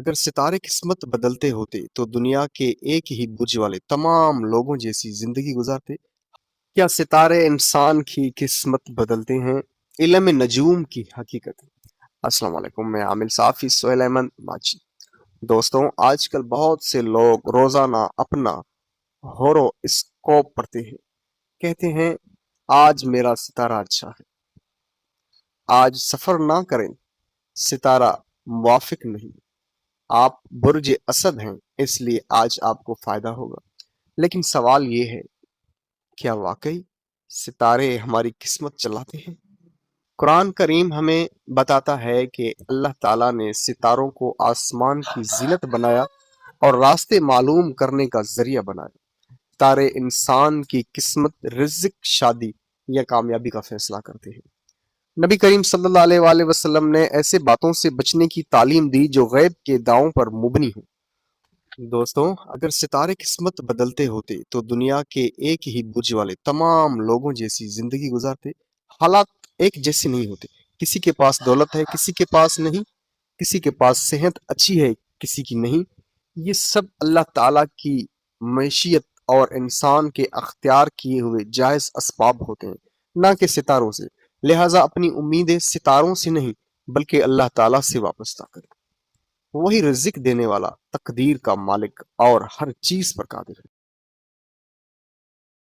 اگر ستارے قسمت بدلتے ہوتے تو دنیا کے ایک ہی برج والے تمام لوگوں جیسی زندگی گزارتے؟ کیا ستارے انسان کی قسمت بدلتے ہیں؟ علم نجوم کی حقیقت۔ السلام علیکم، میں عامل صافی سہیل احمد ماچی۔ دوستوں، آج کل بہت سے لوگ روزانہ اپنا ہورواسکوپ پڑھتے ہیں، کہتے ہیں آج میرا ستارہ اچھا ہے، آج سفر نہ کریں، ستارہ موافق نہیں، آپ برج اسد ہیں اس لیے آج آپ کو فائدہ ہوگا۔ لیکن سوال یہ ہے، کیا واقعی ستارے ہماری قسمت چلاتے ہیں؟ قرآن کریم ہمیں بتاتا ہے کہ اللہ تعالیٰ نے ستاروں کو آسمان کی زینت بنایا اور راستے معلوم کرنے کا ذریعہ بنایا۔ ستارے انسان کی قسمت، رزق، شادی یا کامیابی کا فیصلہ کرتے ہیں۔ نبی کریم صلی اللہ علیہ وآلہ وسلم نے ایسے باتوں سے بچنے کی تعلیم دی جو غیب کے دعووں پر مبنی ہوں۔ دوستوں، اگر ستارے قسمت بدلتے ہوتے تو دنیا کے ایک ہی برج والے تمام لوگوں جیسی زندگی گزارتے۔ حالات ایک جیسے نہیں ہوتے، کسی کے پاس دولت ہے، کسی کے پاس نہیں، کسی کے پاس صحت اچھی ہے، کسی کی نہیں۔ یہ سب اللہ تعالیٰ کی معیشت اور انسان کے اختیار کیے ہوئے جائز اسباب ہوتے ہیں، نہ کہ ستاروں سے۔ لہٰذا اپنی امیدیں ستاروں سے نہیں بلکہ اللہ تعالیٰ سے وابستہ کریں۔ وہی رزق دینے والا، تقدیر کا مالک اور ہر چیز پر قادر ہے۔